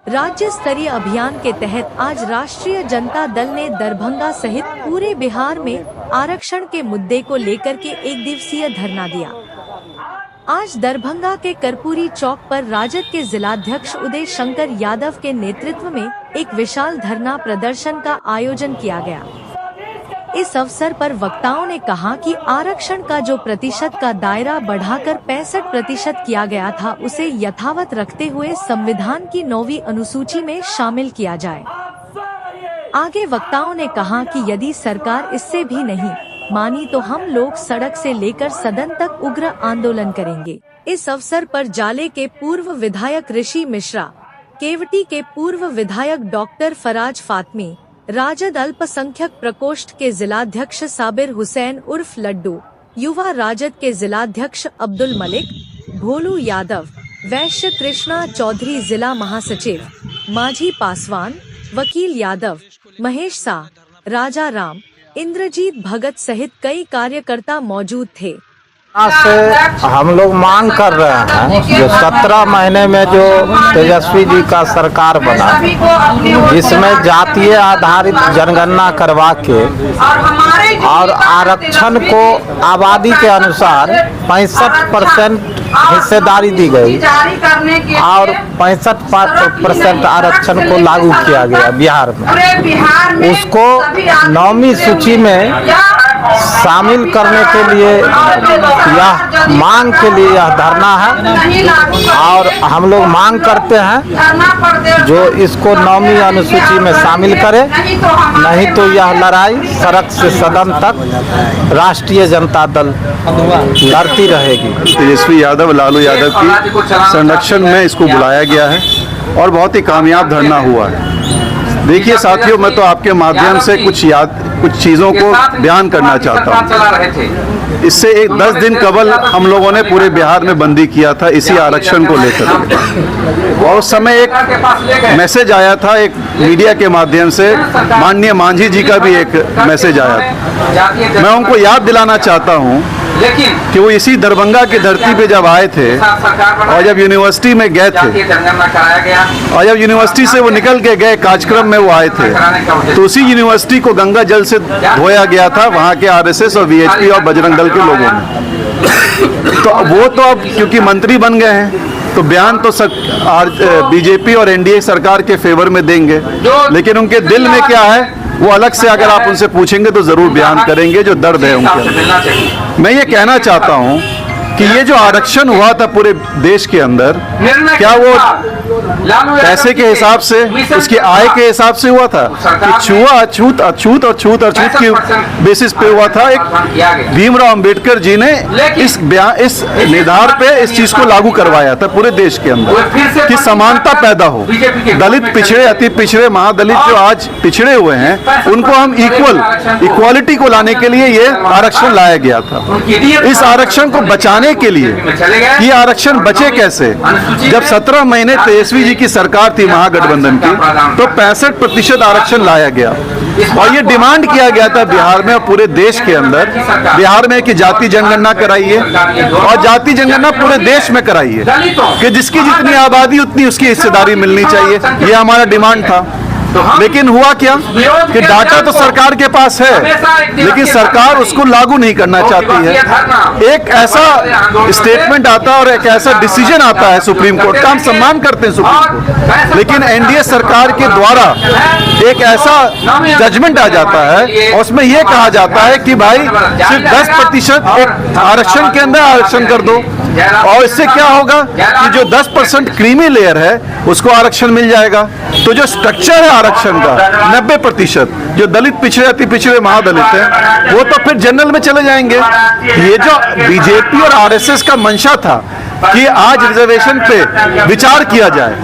राज्य स्तरीय अभियान के तहत आज राष्ट्रीय जनता दल ने दरभंगा सहित पूरे बिहार में आरक्षण के मुद्दे को लेकर के एक दिवसीय धरना दिया। आज दरभंगा के कर्पूरी चौक पर राजद के जिलाध्यक्ष उदय शंकर यादव के नेतृत्व में एक विशाल धरना प्रदर्शन का आयोजन किया गया। इस अवसर पर वक्ताओं ने कहा कि आरक्षण का जो प्रतिशत का दायरा बढ़ाकर 65% किया गया था, उसे यथावत रखते हुए संविधान की 9वीं अनुसूची में शामिल किया जाए। आगे वक्ताओं ने कहा कि यदि सरकार इससे भी नहीं मानी तो हम लोग सड़क से लेकर सदन तक उग्र आंदोलन करेंगे। इस अवसर पर जाले के पूर्व विधायक ऋषि मिश्रा, केवटी के पूर्व विधायक डॉक्टर फराज फातमी, राजद अल्पसंख्यक प्रकोष्ठ के जिलाध्यक्ष साबिर हुसैन उर्फ लड्डू, युवा राजद के जिलाध्यक्ष अब्दुल मलिक, भोलू यादव, वैश्य कृष्णा चौधरी जिला महासचिव, माझी पासवान, वकील यादव, महेश शाह, राजा राम, इंद्रजीत भगत सहित कई कार्यकर्ता मौजूद थे। से हम लोग मांग कर रहे हैं जो 17 महीने में जो तेजस्वी जी का सरकार बना, जिसमें जातीय आधारित जनगणना करवा के और आरक्षण को आबादी के अनुसार 65% हिस्सेदारी दी गई और 65% आरक्षण को लागू किया गया बिहार में, उसको 9वीं सूची में शामिल करने के लिए यह मांग के लिए यह धरना है। और हम लोग मांग करते हैं जो इसको 9वीं अनुसूची में शामिल करे, नहीं तो यह लड़ाई सड़क से सदन तक राष्ट्रीय जनता दल लड़ती रहेगी। तेजस्वी यादव, लालू यादव की संरक्षण में इसको बुलाया गया है और बहुत ही कामयाब धरना हुआ है। देखिए साथियों, मैं तो आपके माध्यम से कुछ चीज़ों को बयान करना चाहता हूँ। इससे 10 दिन कबल हम लोगों ने पूरे बिहार में बंदी किया था इसी आरक्षण को लेकर, और उस समय एक मैसेज आया था एक मीडिया के माध्यम से, माननीय मांझी जी का भी एक मैसेज आया था। मैं उनको याद दिलाना चाहता हूँ कि वो इसी दरभंगा की धरती पे जब आए थे और जब यूनिवर्सिटी में गए थे और जब यूनिवर्सिटी से वो निकल के गए कार्यक्रम में वो आए थे, तो उसी यूनिवर्सिटी को गंगा जल से धोया गया था वहाँ के आरएसएस और वीएचपी और बजरंग दल के लोगों ने। तो वो तो अब क्योंकि मंत्री बन गए हैं तो बयान तो बीजेपी और एनडीए सरकार के फेवर में देंगे, लेकिन उनके दिल में क्या है वो अलग से अगर आप उनसे पूछेंगे तो जरूर बयान करेंगे जो दर्द है उनके। मैं ये कहना चाहता हूँ कि ये जो आरक्षण हुआ था पूरे देश के अंदर, क्या वो पैसे के हिसाब से, उसकी आय के हिसाब से हुआ था कि छूत अछूत की बेसिस पे हुआ था? एक भीमराव अंबेडकर जी ने इस निर्धार पे इस चीज को लागू करवाया था पूरे देश के अंदर कि समानता पैदा हो। दलित पिछड़े, अति पिछड़े, महादलित जो आज पिछड़े हुए हैं उनको हम इक्वालिटी को लाने के लिए ये आरक्षण लाया गया था। इस आरक्षण को बचाने के लिए, ये आरक्षण बचे कैसे? जब 17 महीने तेजस्वी जी की सरकार थी महागठबंधन की, तो 65% आरक्षण लाया गया और ये डिमांड किया गया था बिहार में और पूरे देश के अंदर, बिहार में कि जाति जनगणना कराइए और जाति जनगणना पूरे देश में कराइए कि जिसकी जितनी आबादी उतनी उसकी हिस्सेदारी मिलनी चाहिए। ये हमारा डिमांड था। लेकिन हुआ क्या कि डाटा तो सरकार के पास है, लेकिन सरकार उसको लागू नहीं करना चाहती है। एक ऐसा स्टेटमेंट आता है और एक ऐसा डिसीजन आता है सुप्रीम कोर्ट का, हम सम्मान करते हैं सुप्रीम कोर्ट, लेकिन एनडीए सरकार के द्वारा एक ऐसा जजमेंट आ जाता है और उसमें यह कहा जाता है कि भाई सिर्फ 10% आरक्षण के अंदर आरक्षण कर दो, और इससे क्या होगा कि जो 10% क्रीमी लेयर है उसको आरक्षण मिल जाएगा। तो जो स्ट्रक्चर है आरक्षण का 90% जो दलित पिछड़े, अति पिछड़े, महादलित है, वो तो फिर जनरल में चले जाएंगे। ये जो बीजेपी और आरएसएस का मंशा था कि आज रिजर्वेशन पे विचार किया जाए,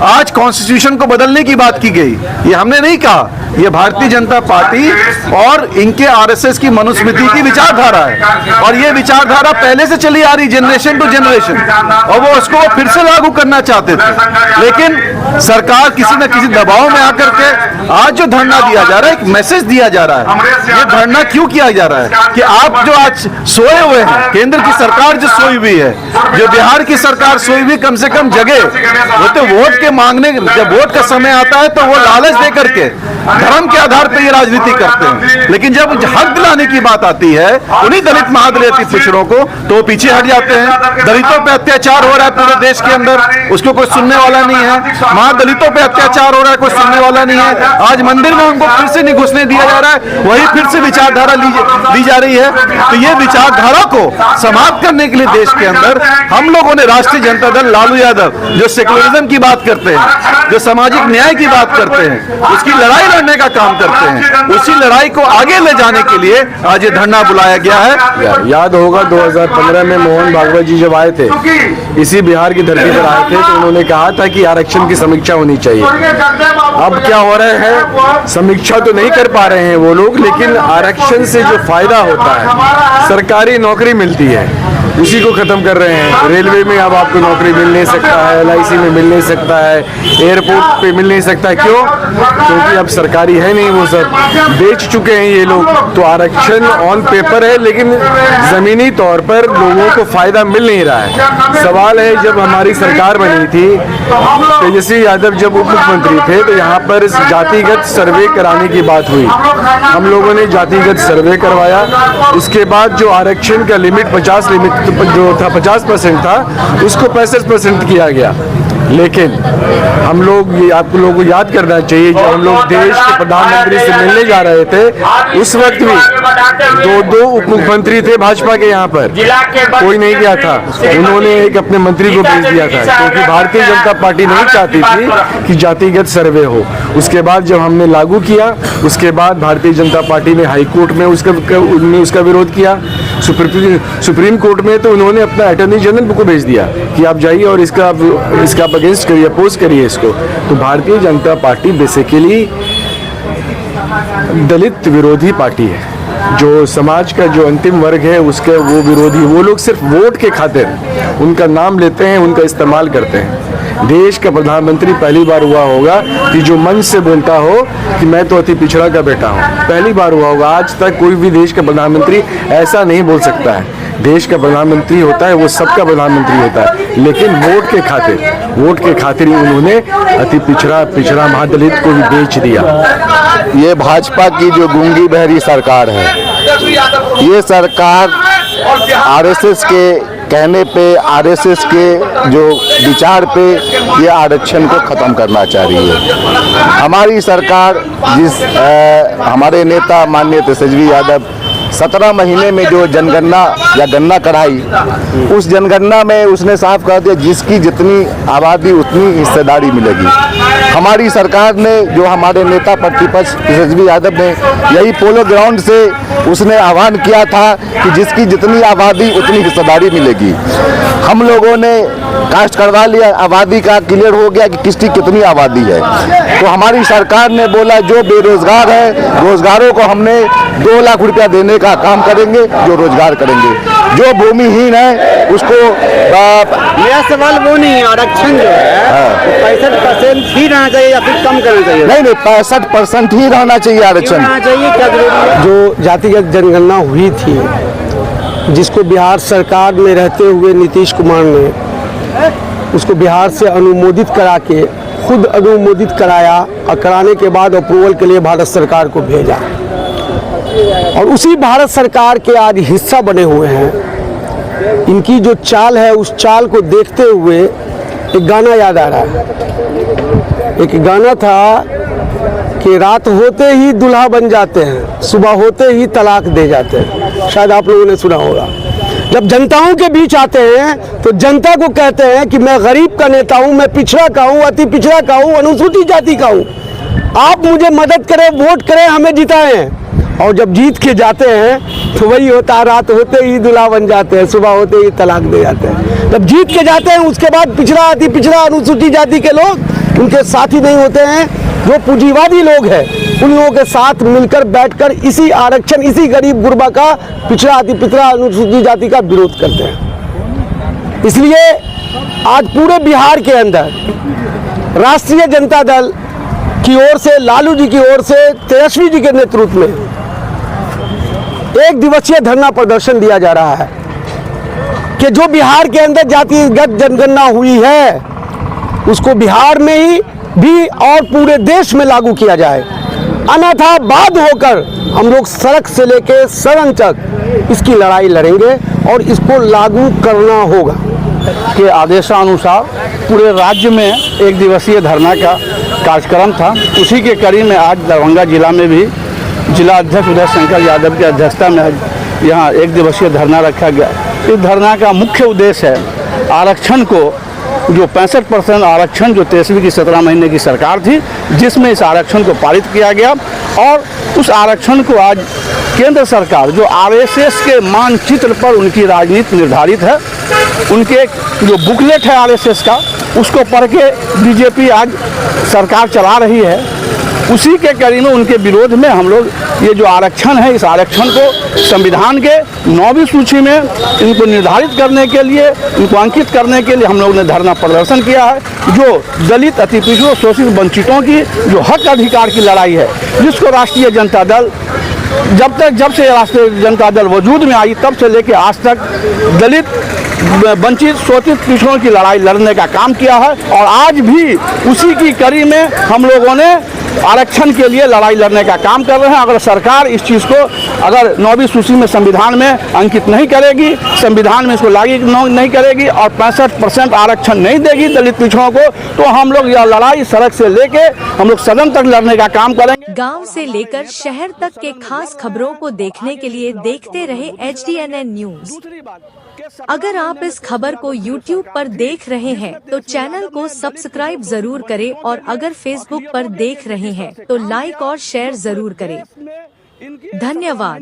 आज कॉन्स्टिट्यूशन को बदलने की बात की गई, ये हमने नहीं कहा, ये भारतीय जनता पार्टी और इनके आरएसएस की मनुस्मृति की विचारधारा है और ये विचारधारा पहले से चली आ रही जनरेशन टू जनरेशन, और वो उसको फिर से लागू करना चाहते थे। लेकिन सरकार किसी न किसी दबाव में आकर के आज जो धरना दिया जा रहा है, एक मैसेज दिया जा रहा है। ये धरना क्यों किया जा रहा है कि आप जो आज सोए हुए हैं, केंद्र की सरकार जो सोई हुई है, जो बिहार की सरकार सोई हुई कम से कम जगह, वो तो वोट के ये मांगने, जब वोट का समय आता है तो वो लालच दे करके धर्म के आधार पर ये राजनीति करते हैं, लेकिन जब हक दिलाने की बात आती है उन्हीं दलित महादलित पिछड़ों को, तो वो पीछे हट जाते हैं। दलितों पे अत्याचार हो रहा है पूरे देश के अंदर, उसको कोई सुनने वाला नहीं है। महादलितों पे अत्याचार हो रहा है, कोई सुनने वाला नहीं है। आज मंदिर में उनको फिर से नहीं घुसने दिया जा रहा है, वही फिर से विचारधारा ली जा रही है। तो ये विचारधारा को समाप्त करने के लिए देश के अंदर हम लोगों ने राष्ट्रीय जनता दल लालू यादव, जो सेकुलरिज्म की बात करते हैं, जो सामाजिक न्याय की बात करते हैं, उसकी लड़ाई लड़ने का काम करते हैं, उसी लड़ाई को आगे ले जाने के लिए आज ये धरना बुलाया गया है। याद होगा 2015 में मोहन भागवत जी जब आए थे, इसी बिहार की धरती पर आए थे, तो उन्होंने कहा था कि आरक्षण की समीक्षा होनी चाहिए। अब क्या हो रहा है, समीक्षा तो नहीं कर पा रहे हैं वो लोग, लेकिन आरक्षण से जो फायदा होता है, सरकारी नौकरी मिलती है, उसी को खत्म कर रहे हैं। रेलवे में अब आपको नौकरी मिल नहीं सकता है, LIC में मिल नहीं सकता है, एयरपोर्ट पे मिल नहीं सकता है। क्यों? क्योंकि अब सरकारी है नहीं, वो सब बेच चुके हैं ये लोग। तो आरक्षण ऑन पेपर है, लेकिन जमीनी तौर पर लोगों को फायदा मिल नहीं रहा है। सवाल है, जब हमारी सरकार बनी थी, तेजस्वी यादव जब उप मुख्यमंत्री थे, तो यहाँ पर जातिगत सर्वे कराने की बात हुई। हम लोगों ने जातिगत सर्वे करवाया। उसके बाद जो आरक्षण का लिमिट 50% था, उसको 65% किया गया। लेकिन हम लोग, ये आप लोगों को याद करना चाहिए, जब हम लोग देश के प्रधानमंत्री से मिलने जा रहे थे, उस वक्त भी दो उप मुख्यमंत्री थे भाजपा के, यहाँ पर कोई नहीं गया था। उन्होंने एक अपने मंत्री को भेज दिया था, क्योंकि भारतीय जनता पार्टी नहीं चाहती थी कि जातिगत सर्वे हो। उसके बाद जब हमने लागू किया, उसके बाद भारतीय जनता पार्टी ने हाई कोर्ट में उसका विरोध किया, सुप्रीम कोर्ट में तो उन्होंने अपना अटॉर्नी जनरल को भेज दिया कि आप जाइए और इसका आप अगेंस्ट करिए, अपोज करिए इसको। तो भारतीय जनता पार्टी बेसिकली दलित विरोधी पार्टी है। जो समाज का जो अंतिम वर्ग है उसके वो विरोधी, वो लोग सिर्फ वोट के खातिर उनका नाम लेते हैं, उनका इस्तेमाल करते हैं। देश का प्रधानमंत्री पहली बार हुआ होगा कि जो मन से बोलता हो कि मैं तो अति पिछड़ा का बेटा हूँ, पहली बार हुआ होगा। आज तक कोई भी देश का प्रधानमंत्री ऐसा नहीं बोल सकता है। देश का प्रधानमंत्री होता है वो सबका प्रधानमंत्री होता है, लेकिन वोट के खातिर ही उन्होंने अति पिछड़ा महादलित को भी बेच दिया। ये भाजपा की जो गूंगी बहरी सरकार है, ये सरकार आरएसएस के कहने पे, आरएसएस के जो विचार पे ये आरक्षण को ख़त्म करना चाह रही है। हमारी सरकार हमारे नेता माननीय तेजस्वी यादव 17 महीने में जो जनगणना या गणना कराई, उस जनगणना में उसने साफ कह दिया जिसकी जितनी आबादी उतनी हिस्सेदारी मिलेगी। हमारी सरकार ने, जो हमारे नेता प्रतिपक्ष तेजस्वी यादव ने यही पोलो ग्राउंड से उसने आह्वान किया था कि जिसकी जितनी आबादी उतनी हिस्सेदारी मिलेगी। हम लोगों ने कास्ट करवा लिया, आबादी का क्लियर हो गया कि किसकी कितनी आबादी है। तो हमारी सरकार ने बोला जो बेरोजगार है, रोजगारों को हमने 2 लाख रुपया देने का काम करेंगे, जो रोजगार करेंगे। जो भूमिहीन है उसको मेरा सवाल वो नहीं, आरक्षण जो है 65% ही रहना चाहिए या फिर कम करना चाहिए? नहीं, 65% ही रहना चाहिए आरक्षण। क्या जो जातिगत जनगणना हुई थी, जिसको बिहार सरकार में रहते हुए नीतीश कुमार ने उसको बिहार से अनुमोदित करा के, खुद अनुमोदित कराया और कराने के बाद अप्रूवल के लिए भारत सरकार को भेजा, और उसी भारत सरकार के आज हिस्सा बने हुए हैं। इनकी जो चाल है, उस चाल को देखते हुए एक गाना याद आ रहा है। एक गाना था कि रात होते ही दूल्हा बन जाते हैं, सुबह होते ही तलाक दे जाते हैं। शायद आप लोगों ने सुना होगा। जब जनताओं के बीच आते हैं तो जनता को कहते हैं कि मैं गरीब का नेता हूं, मैं पिछड़ा का हूं, अति पिछड़ा का हूं, अनुसूचित जाति का हूं, आप मुझे मदद करें, वोट करें, हमें जिताएं। और जब जीत के जाते हैं तो वही होता है, रात होते ही दूल्हा बन जाते हैं, सुबह होते ही तलाक दे जाते हैं। जब जीत के जाते हैं उसके बाद पिछड़ा, अति पिछड़ा, अनुसूचित जाति के लोग उनके साथी नहीं होते हैं। जो पूंजीवादी लोग हैं उन लोगों के साथ मिलकर बैठकर इसी आरक्षण, इसी गरीब गुरबा का, पिछड़ा, अति पिछड़ा, अनुसूचित जाति का विरोध करते हैं। इसलिए आज पूरे बिहार के अंदर राष्ट्रीय जनता दल की ओर से, लालू जी की ओर से, तेजस्वी जी के नेतृत्व में 1 दिवसीय धरना प्रदर्शन दिया जा रहा है कि जो बिहार के अंदर जातिगत जनगणना हुई है उसको बिहार में ही भी और पूरे देश में लागू किया जाए, अन्यथा बाध्य होकर हम लोग सड़क से लेकर सदन तक इसकी लड़ाई लड़ेंगे और इसको लागू करना होगा। के आदेशानुसार पूरे राज्य में एक दिवसीय धरना का कार्यक्रम था। उसी के कड़ी में आज दरभंगा जिला में भी जिला अध्यक्ष उदय शंकर यादव की अध्यक्षता में यहाँ एक दिवसीय धरना रखा गया। इस धरना का मुख्य उद्देश्य है आरक्षण को, जो 65% आरक्षण जो 23वीं की 17 महीने की सरकार थी, जिसमें इस आरक्षण को पारित किया गया और उस आरक्षण को आज केंद्र सरकार, जो आरएसएस के मानचित्र पर उनकी राजनीति निर्धारित है, उनके जो बुकलेट है आरएसएस का, उसको पढ़ के बीजेपी आज सरकार चला रही है। उसी के कड़ी में उनके विरोध में हम लोग ये जो आरक्षण है, इस आरक्षण को संविधान के 9वीं सूची में इनको निर्धारित करने के लिए, इनको अंकित करने के लिए हम लोग ने धरना प्रदर्शन किया है। जो दलित, अति पिछड़ों, शोषित, वंचितों की जो हक अधिकार की लड़ाई है, जिसको राष्ट्रीय जनता दल जब से राष्ट्रीय जनता दल वजूद में आई तब से लेकर आज तक दलित, वंचित, शोषित, पिछड़ों की लड़ाई लड़ने का काम किया है और आज भी उसी की कड़ी में हम लोगों ने आरक्षण के लिए लड़ाई लड़ने का काम कर रहे हैं। अगर सरकार इस चीज़ को अगर 9वीं सूची में संविधान में अंकित नहीं करेगी, संविधान में इसको लागू नहीं करेगी और 65% आरक्षण नहीं देगी दलित पिछड़ों को, तो हम लोग यह लड़ाई सड़क से लेके हम लोग सदन तक लड़ने का काम करेंगे। गांव से लेकर शहर तक के खास खबरों को देखने के लिए देखते रहे HDNN न्यूज। अगर आप इस खबर को YouTube पर देख रहे हैं तो चैनल को सब्सक्राइब जरूर करें और अगर Facebook पर देख रहे हैं तो लाइक और शेयर जरूर करें। धन्यवाद।